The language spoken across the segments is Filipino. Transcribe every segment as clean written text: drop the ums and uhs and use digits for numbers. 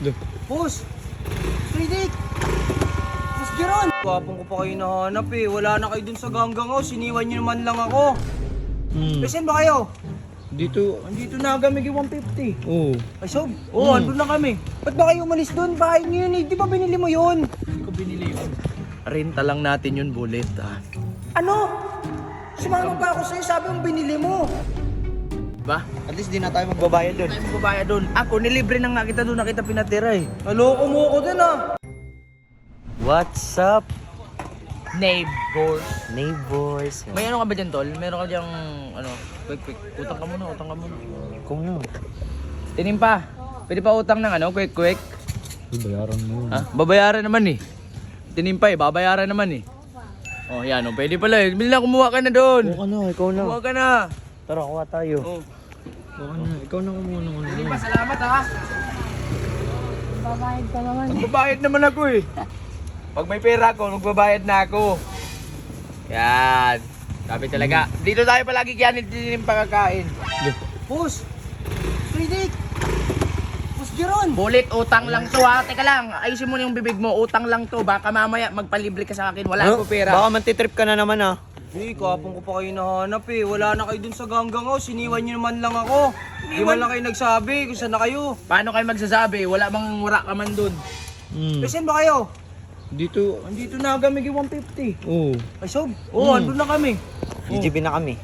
Look. Boss! Riddick! Boss Jeron! Wapong ko pa kayo nahanap eh. Wala na kayo dun sa ganggang ko. Siniwan nyo naman lang ako. Pesan ba kayo? Dito. Andito na kami 150. Oo. Ay Sob? Oo, andun na kami. Ba't ba kayo umalis dun? Bahay nyo yun eh. Di ba binili mo yun? Hindi ko binili yun. Renta lang natin yun, Bullet. Ano? Sumama pa ako sa'yo. Sabi mo binili mo. Diba? At least di na tayo magbabayad doon. Tayo magbabayad doon. Ako, nilibre na nga kita doon, nakita pinatira eh. Naloko mo ko dun ah. What's up, Neighbors. neighbors? May ano ka ba dyan, Tol? Meron ka dyan, ano, quick. Utang ka muna. Ikaw na. Tinimpa. Pwede pa utang ng ano, quick. Bayaran mo. Ha? Babayaran naman eh. Tinimpa eh, babayaran naman eh. Oh, yan oh, pwede pala eh. Bili na, kumuha ka na doon. Ikaw na, ikaw na. Kumuha ka na. Tara, kuha tayo. Oh. Ikaw na, ikaw na kumuha ng ano. Tinimpa, salamat ha. Babayad ka naman. Magbabayad naman ako eh. Pag may pera ako, magbabayad na ako. Yan. Sabi talaga. Dito tayo palagi kaya tinimpa kakain. Boss! Riddick! Boss Jeron! Bullet, utang lang to ha. Teka lang, ayusin mo na yung bibig mo. Utang lang to. Baka mamaya magpalibre ka sa akin. Wala ako pera. Baka mantitrip ka na naman ah. Eh, kapong ko pa kayo nahanap eh. Wala na kayo dun sa ganggang ko. Siniwan nyo naman lang ako. Di man lang kayo nagsabi kung saan na kayo. Paano kayo magsasabi? Wala bang wala ka man dun. Pesan ba kayo? Dito. Andito na kami 150. Oo. Ay Sob? Oo, andun na kami. GGB na kami.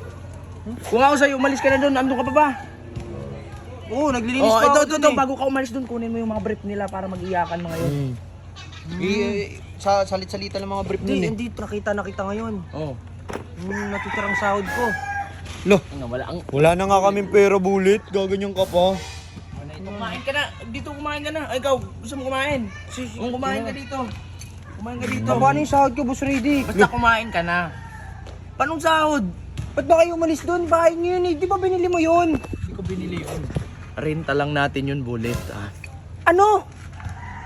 Kung ako sa'yo, umalis ka na dun. Andun ka pa ba? Oo, naglilinis Oh, pa ito, ako dun eh. bago ka umalis dun, kunin mo yung mga brief nila para mag-iyakan mga yun. Sa salit-salita ng mga brief Hindi, dun eh. andito. Nakita ngayon. Oh. Yung natitirang sahod ko. Loh, Ano, wala na nga kaming pera, Bullet. Gaganyan ka pa. kumain ka na. Dito kumain ka na. Ay, ikaw, gusto mo kumain? Kumain ka dito. Kumain ka dito. Paano yung sahod ko, Boss Riddick? Basta kumain ka na. Panong sahod? Ba't ba kayo umalis dun? Bahay nyo yun eh. Di ba binili mo yun? Hindi ko binili yun. Renta lang natin yun, Bullet. Ano?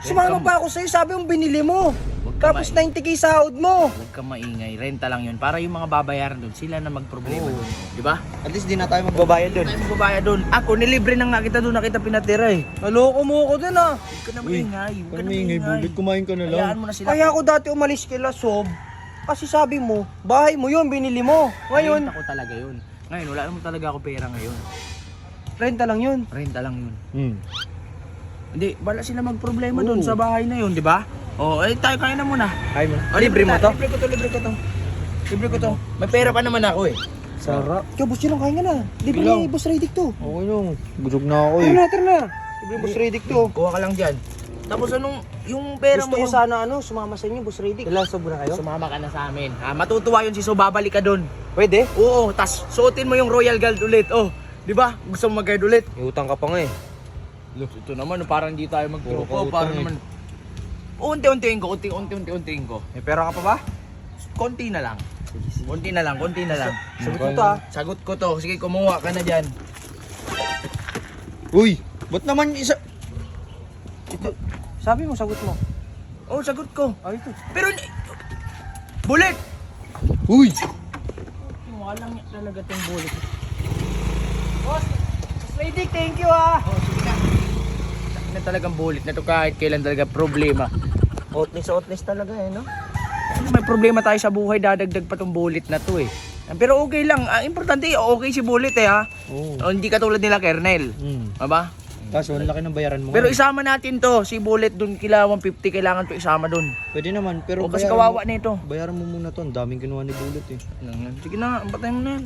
Sumama pa ako sa'yo. Sabi mo binili mo. Tapos 90k sahod mo. Huwag ka maingay. Renta lang yun. Para yung mga babayaran doon, sila na magproblema doon. Di ba? At least di na tayo magbabayad doon. Tayo magbabayad doon. Ako, nilibre na nga kita doon, nakita pinatira eh. Naloko mo ko dun ah. Huwag ka na maingay. Huwag ka na Ingay, Bullet. Kumain ka na lang. Hayaan mo na sila. Kaya ako dati umalis kila Sob. Kasi sabi mo, bahay mo yun, binili mo. Ngayon, Renta ko talaga yun. Ngayon, wala naman talaga ako pera ngayon. renta lang yun. Renta lang yun. Hindi, wala sila magproblema Oo. doon sa bahay na yun, di ba? Oh, eh tayo kaya na muna. Ay mo. Oh, Libre mo to? Libre ko to. May pera pa naman ako eh. Sarap. Kaya Boss Jeron, kaya nga na. Libre Bilang. ni Boss Riddick to. Okay lang. Busog na ako Tara eh. na, tara na. Libre Boss Riddick to. Kuha ka lang dyan. Tapos anong, yung pera Gusto mo ko yung... sana sumama sa inyo, Boss Riddick. Ilan Sob na kayo? Sumama ka na sa amin. Matutuwa yun si So, babalik ka doon. Pwede? Oo, tas suotin mo yung Royal Guard ulit. Oh, di ba? Gusto mo mag-guard ulit? May utang ka pa nga eh. Look, ito naman, parang hindi tayo Puro magtruko. ka Parang utang naman... Unti-untiin ko. May pera ka pa ba? Konti na lang. Konti na lang. Sagot mo to ah. Sagot ko to. Sige, kumuha ka na dyan. Uy, ba't naman isa... Ito, sabi mo, sagot mo. Oh, sagot ko. Ay, ito. Pero... Bullet! Uy! Walang talaga tong bullet. Boss Riddick, thank you ah. Oh, sige na. Na talagang bullet na to kahit kailan talaga problema. Outness talaga eh, no? Ano, may problema tayo sa buhay, dadagdag pa tong bullet na to eh. Pero okay lang. Importante, okay si bullet eh ha. Oo. Oh, hindi katulad nila Kernel. Aba? Kaso, ang laki ng bayaran mo. Pero nga. isama natin to, si bullet dun, kila 150, kailangan to isama dun. Pwede naman, pero O kasi bayaran kawawa na ito. Bayaran mo muna to. Ang daming kinuha ni Bullet eh. Sige na, patayin mo na yan.